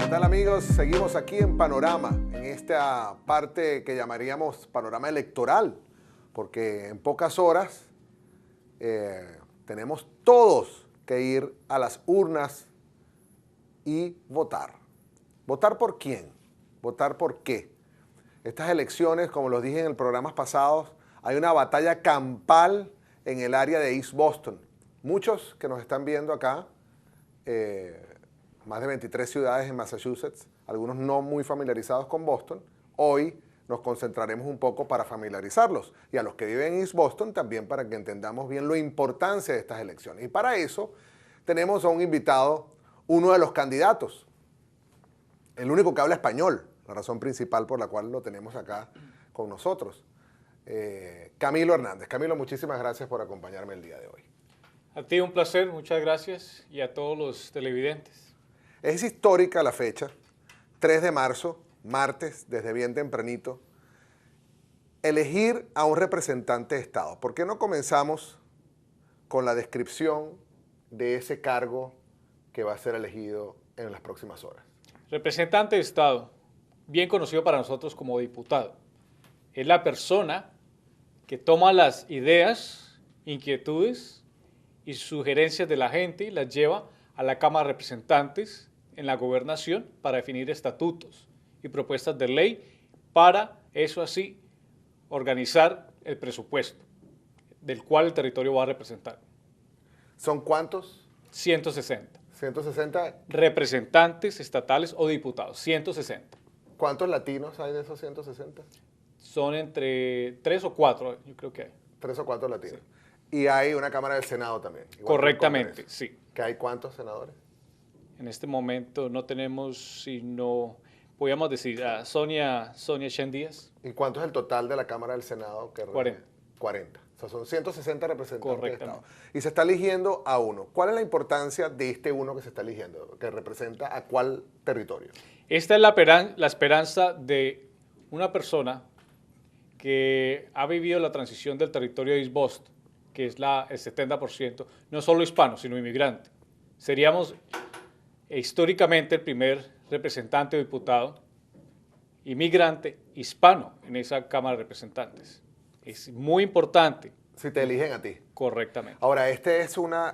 ¿Qué tal, amigos? Seguimos aquí en Panorama, en esta parte que llamaríamos panorama electoral, porque en pocas horas tenemos todos que ir a las urnas y votar. ¿Votar por quién? ¿Votar por qué? Estas elecciones, como los dije en el programas pasados, hay una batalla campal en el área de East Boston. Muchos que nos están viendo acá, más de 23 ciudades en Massachusetts, algunos no muy familiarizados con Boston, hoy nos concentraremos un poco para familiarizarlos. Y a los que viven en East Boston también para que entendamos bien la importancia de estas elecciones. Y para eso tenemos a un invitado, uno de los candidatos, el único que habla español, la razón principal por la cual lo tenemos acá con nosotros. Camilo Hernández. Camilo, muchísimas gracias por acompañarme el día de hoy. A ti un placer, muchas gracias, y a todos los televidentes. Es histórica la fecha, 3 de marzo, martes, desde bien tempranito, elegir a un representante de Estado. ¿Por qué no comenzamos con la descripción de ese cargo que va a ser elegido en las próximas horas? Representante de Estado, bien conocido para nosotros como diputado, es la persona que toma las ideas, inquietudes y sugerencias de la gente y las lleva a la Cámara de Representantes en la gobernación para definir estatutos y propuestas de ley para, eso así, organizar el presupuesto del cual el territorio va a representar. ¿Son cuántos? 160. 160. Representantes estatales o diputados, 160. ¿Cuántos latinos hay de esos 160? Son entre 3 o 4, yo creo que hay. 3 o 4 latinos. Sí. Y hay una Cámara del Senado también. Correctamente, sí. ¿Que hay cuántos senadores? En este momento no tenemos, sino, podríamos decir, a Sonia Chen Díaz. ¿Y cuánto es el total de la Cámara del Senado? 40. 40. O sea, son 160 representantes de Estado. Correctamente. Y se está eligiendo a uno. ¿Cuál es la importancia de este uno que se está eligiendo? ¿Que representa a cuál territorio? Esta es la esperanza de una persona que ha vivido la transición del territorio de East Boston, que es el 70%, no solo hispano, sino inmigrante. Seríamos históricamente el primer representante o diputado inmigrante hispano en esa Cámara de Representantes. Es muy importante. Si te eligen a ti. Correctamente. Ahora, este es una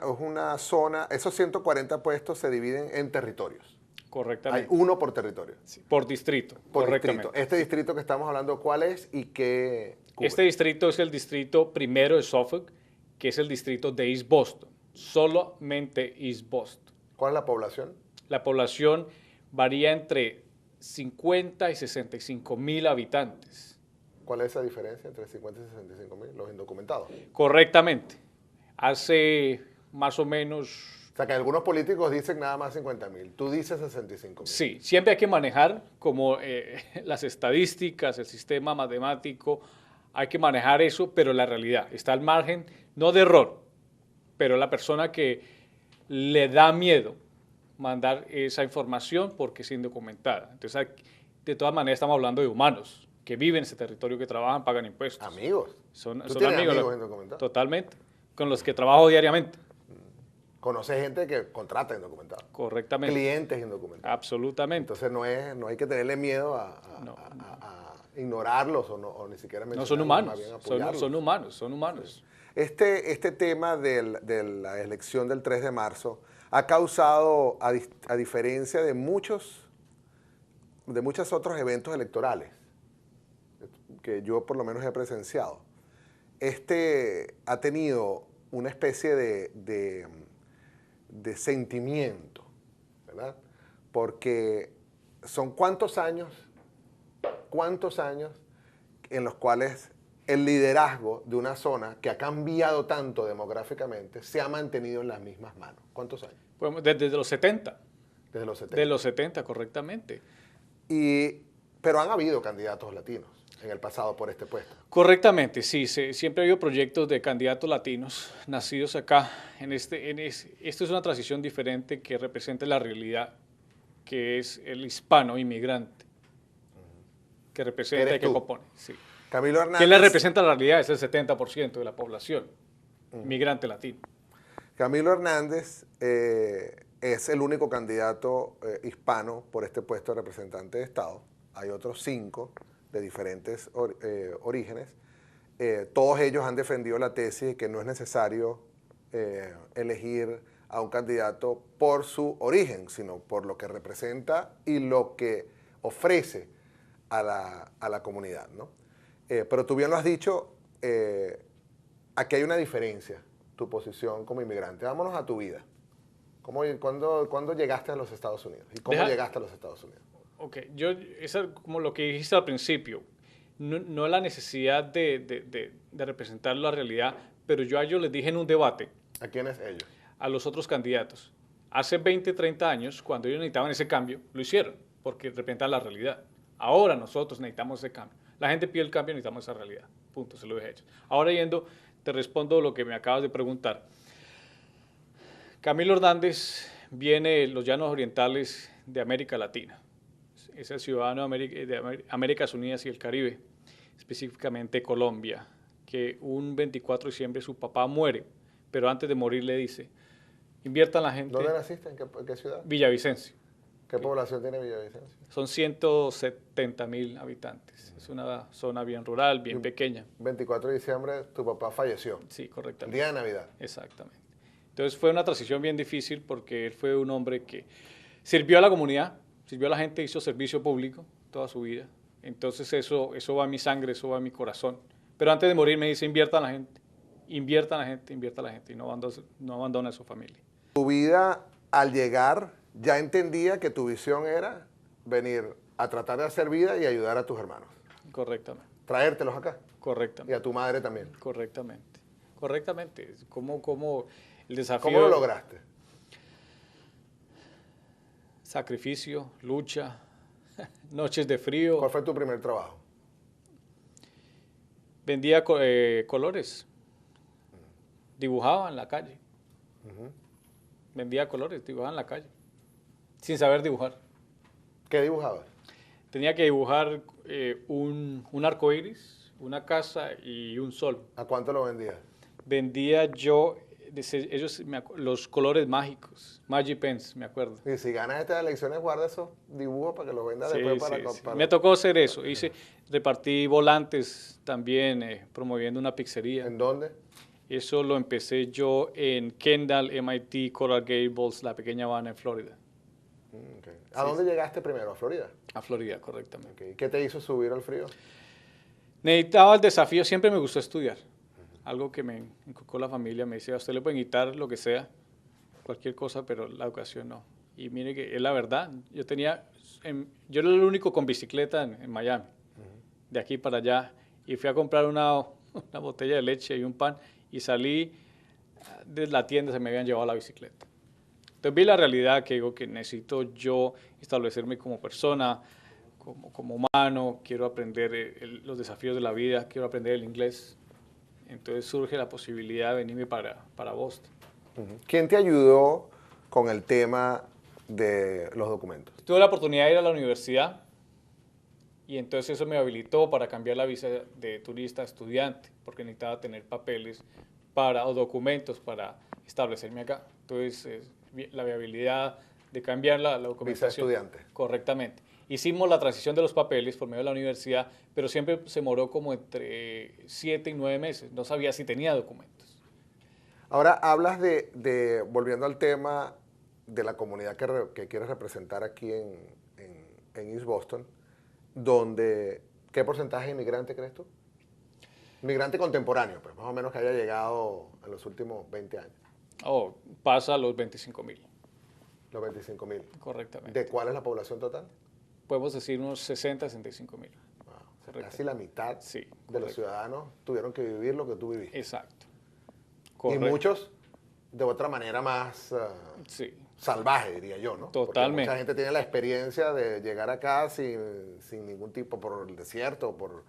zona, esos 140 puestos se dividen en territorios. Correctamente. Hay uno por territorio. Sí, por distrito. Por correctamente. distrito. Este distrito que estamos hablando, ¿cuál es y qué cubre? Este distrito es el distrito primero de Suffolk, que es el distrito de East Boston. Solamente East Boston. ¿Cuál es la población? La población varía entre 50 y 65 mil habitantes. ¿Cuál es esa diferencia entre 50 y 65 mil? Los indocumentados. Correctamente. Hace más o menos... O sea, que algunos políticos dicen nada más 50 mil. Tú dices 65 mil. Sí, siempre hay que manejar como las estadísticas, el sistema matemático, hay que manejar eso, pero la realidad está al margen, no de error, pero la persona que le da miedo mandar esa información porque es indocumentada. Entonces, de todas maneras, estamos hablando de humanos que viven en ese territorio, que trabajan, pagan impuestos. Amigos. Son tienes amigos indocumentados? Totalmente, con los que trabajo diariamente. Conoces gente que contrata indocumentados. Correctamente. Clientes indocumentados. Absolutamente. Entonces no hay que tenerle miedo a ignorarlos o ni siquiera mencionarlos. No, son humanos, más bien apoyarlos. son humanos. Este tema de la elección del 3 de marzo ha causado, a diferencia de muchos otros eventos electorales que yo por lo menos he presenciado, ha tenido una especie de sentimiento, ¿verdad? Porque son cuántos años en los cuales el liderazgo de una zona que ha cambiado tanto demográficamente se ha mantenido en las mismas manos. ¿Cuántos años? Pues desde los 70. Desde los 70. De los 70, correctamente. Pero han habido candidatos latinos en el pasado por este puesto. Correctamente, sí. Siempre ha habido proyectos de candidatos latinos nacidos acá. Esto es una transición diferente que representa la realidad, que es el hispano inmigrante, que representa y que compone. Sí. Camilo Hernández. ¿Quién le representa la realidad? Es el 70% de la población, inmigrante latino. Camilo Hernández es el único candidato hispano por este puesto de representante de Estado. Hay otros 5 de diferentes orígenes. Todos ellos han defendido la tesis de que no es necesario elegir a un candidato por su origen, sino por lo que representa y lo que ofrece a la comunidad, ¿no? Pero tú bien lo has dicho, aquí hay una diferencia, tu posición como inmigrante. Vámonos a tu vida. ¿Cuándo llegaste a los Estados Unidos? ¿Y cómo llegaste a los Estados Unidos? Ok, como lo que dijiste al principio, no la necesidad de representar la realidad, pero yo a ellos les dije en un debate. ¿A quiénes ellos? A los otros candidatos. Hace 20, 30 años, cuando ellos necesitaban ese cambio, lo hicieron, porque representan la realidad. Ahora nosotros necesitamos ese cambio. La gente pide el cambio, necesitamos esa realidad. Punto, se lo dije a ellos. Ahora te respondo lo que me acabas de preguntar. Camilo Hernández viene de los Llanos Orientales de América Latina. Es el ciudadano de Américas Unidas y el Caribe, específicamente Colombia, que un 24 de diciembre su papá muere, pero antes de morir le dice, inviertan la gente. ¿Dónde naciste? ¿En qué ciudad? Villavicencio. ¿Qué población tiene Villavicencio? Son 170,000 habitantes. Es una zona bien rural, bien pequeña. 24 de diciembre tu papá falleció. Sí, correctamente. El día de Navidad. Exactamente. Entonces fue una transición bien difícil porque él fue un hombre que sirvió a la comunidad, sirvió a la gente, hizo servicio público toda su vida. Entonces eso va a mi sangre, eso va a mi corazón. Pero antes de morir me dice, inviertan la gente, inviertan la gente, inviertan la gente y no abandona a su familia. Tu vida al llegar ya entendía que tu visión era venir a tratar de hacer vida y ayudar a tus hermanos. Correctamente. Traértelos acá. Correctamente. Y a tu madre también. Correctamente. Correctamente. ¿Cómo el desafío? ¿Cómo lo lograste? Sacrificio, lucha, noches de frío. ¿Cuál fue tu primer trabajo? Vendía colores. Dibujaba en la calle. Vendía colores, dibujaba en la calle. Sin saber dibujar. ¿Qué dibujabas? Tenía que dibujar un arco iris, una casa y un sol. ¿A cuánto lo vendías? Vendía yo los colores mágicos, Magic Pens, me acuerdo. Y si ganas estas elecciones, guarda esos dibujos para que los vendas Sí, después sí. para... Me tocó hacer eso. Repartí volantes también, promoviendo una pizzería. ¿En dónde? Eso lo empecé yo en Kendall, MIT, Coral Gables, La Pequeña Habana, en Florida. Okay. ¿A dónde llegaste primero? ¿A Florida? A Florida, correctamente. Okay. ¿Qué te hizo subir al frío? Necesitaba el desafío, siempre me gustó estudiar. Algo que me inculcó la familia, me decía, a usted le pueden quitar lo que sea, cualquier cosa, pero la educación no. Y mire que es la verdad, yo era el único con bicicleta en Miami, de aquí para allá, y fui a comprar una botella de leche y un pan, y salí de la tienda, se me habían llevado la bicicleta. Entonces vi la realidad que digo que necesito yo establecerme como persona, como humano, quiero aprender los desafíos de la vida, quiero aprender el inglés. Entonces surge la posibilidad de venirme para Boston. ¿Quién te ayudó con el tema de los documentos? Tuve la oportunidad de ir a la universidad y entonces eso me habilitó para cambiar la visa de turista a estudiante, porque necesitaba tener papeles o documentos para establecerme acá. Entonces la viabilidad de cambiar la documentación. Visa estudiante. Correctamente. Hicimos la transición de los papeles por medio de la universidad, pero siempre se demoró como entre 7 y 9 meses. No sabía si tenía documentos. Ahora hablas volviendo al tema de la comunidad que quieres representar aquí en East Boston, ¿qué porcentaje de inmigrante crees tú? Inmigrante contemporáneo, pues más o menos que haya llegado en los últimos 20 años. Pasa a los 25,000. Los 25,000. Correctamente. ¿De cuál es la población total? Podemos decir unos 60, 65,000. Wow. O sea, casi la mitad sí, de los ciudadanos tuvieron que vivir lo que tú viviste. Exacto. Correcto. Y muchos de otra manera más salvaje, diría yo, ¿no? Totalmente. Porque mucha gente tiene la experiencia de llegar acá sin ningún tipo, por el desierto, por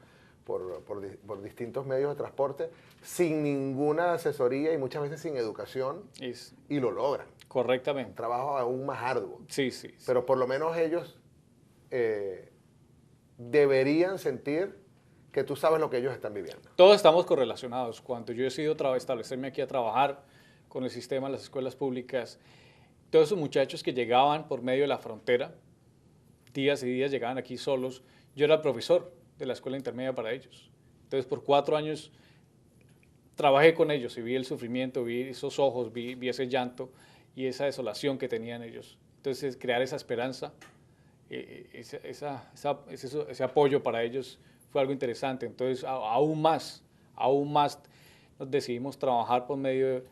distintos medios de transporte, sin ninguna asesoría y muchas veces sin educación, y lo logran. Correctamente. Un trabajo aún más arduo. Sí. Pero por lo menos ellos deberían sentir que tú sabes lo que ellos están viviendo. Todos estamos correlacionados. Cuando yo he decidido establecerme aquí a trabajar con el sistema de las escuelas públicas, todos esos muchachos que llegaban por medio de la frontera, días y días llegaban aquí solos. Yo era el profesor de la escuela intermedia para ellos. Entonces, por 4 años trabajé con ellos y vi el sufrimiento, vi esos ojos, vi ese llanto y esa desolación que tenían ellos. Entonces, crear esa esperanza, ese apoyo para ellos fue algo interesante. Entonces, aún más nos decidimos trabajar por medio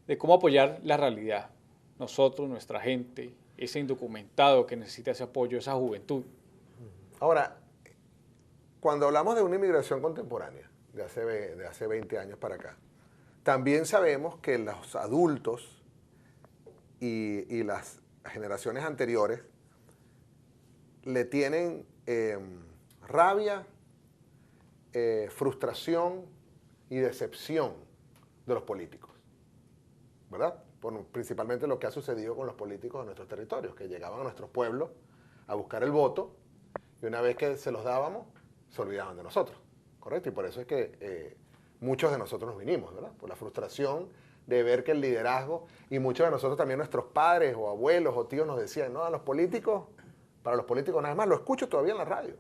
de cómo apoyar la realidad. Nosotros, nuestra gente, ese indocumentado que necesita ese apoyo, esa juventud. Ahora, cuando hablamos de una inmigración contemporánea, de hace 20 años para acá, también sabemos que los adultos y las generaciones anteriores le tienen rabia, frustración y decepción de los políticos, ¿verdad? Principalmente lo que ha sucedido con los políticos de nuestros territorios, que llegaban a nuestros pueblos a buscar el voto y una vez que se los dábamos, se olvidaban de nosotros, ¿correcto? Y por eso es que muchos de nosotros nos vinimos, ¿verdad? Por la frustración de ver que el liderazgo, y muchos de nosotros también, nuestros padres o abuelos o tíos nos decían, no, a los políticos, para los políticos nada más, lo escucho todavía en la radio.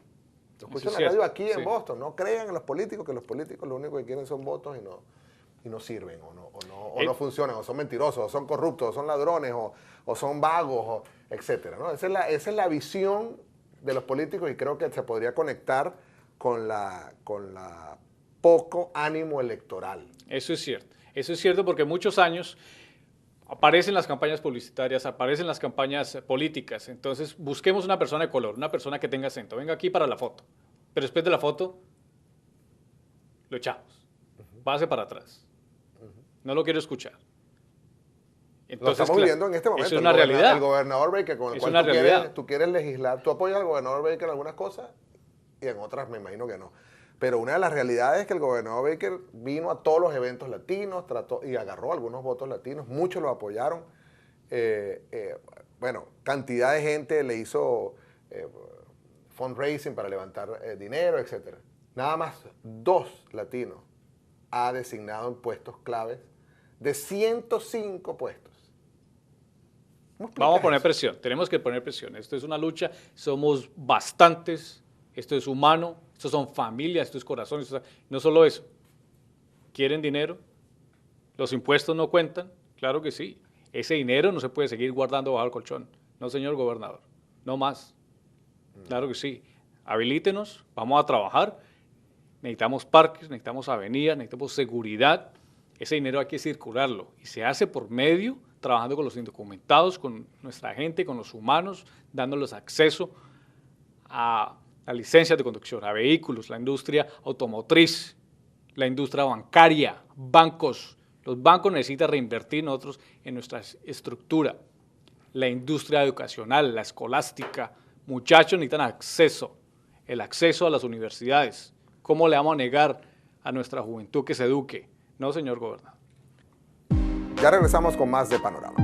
Lo escucho en la radio aquí en Boston, no crean en los políticos, que los políticos lo único que quieren son votos y no sirven, o no funcionan, o son mentirosos, o son corruptos, o son ladrones, o son vagos, etcétera, ¿no? Esa es la visión de los políticos y creo que se podría conectar con la poco ánimo electoral. Eso es cierto porque muchos años aparecen las campañas publicitarias, aparecen las campañas políticas, entonces busquemos una persona de color, una persona que tenga acento, venga aquí para la foto, pero después de la foto lo echamos, pase para atrás, no lo quiero escuchar. Entonces, lo estamos viviendo en este momento. Eso es una realidad. El gobernador Baker, con el cual tú quieres legislar, tú apoyas al gobernador Baker en algunas cosas y en otras me imagino que no. Pero una de las realidades es que el gobernador Baker vino a todos los eventos latinos, trató y agarró algunos votos latinos, muchos lo apoyaron. Bueno, cantidad de gente le hizo fundraising para levantar dinero, etc. Nada más 2 latinos ha designado en puestos claves de 105 puestos. Vamos a poner presión, tenemos que poner presión. Esto es una lucha, somos bastantes, esto es humano, esto son familias, esto es corazón, no solo eso. ¿Quieren dinero? ¿Los impuestos no cuentan? Claro que sí. Ese dinero no se puede seguir guardando bajo el colchón. No, señor gobernador, no más. Claro que sí. Habilítenos, vamos a trabajar. Necesitamos parques, necesitamos avenidas, necesitamos seguridad. Ese dinero hay que circularlo y se hace por medio, trabajando con los indocumentados, con nuestra gente, con los humanos, dándoles acceso a licencias de conducción, a vehículos, la industria automotriz, la industria bancaria, bancos. Los bancos necesitan reinvertir nosotros en nuestra estructura. La industria educacional, la escolástica. Muchachos necesitan acceso, el acceso a las universidades. ¿Cómo le vamos a negar a nuestra juventud que se eduque? No, señor gobernador. Ya regresamos con más de Panorama.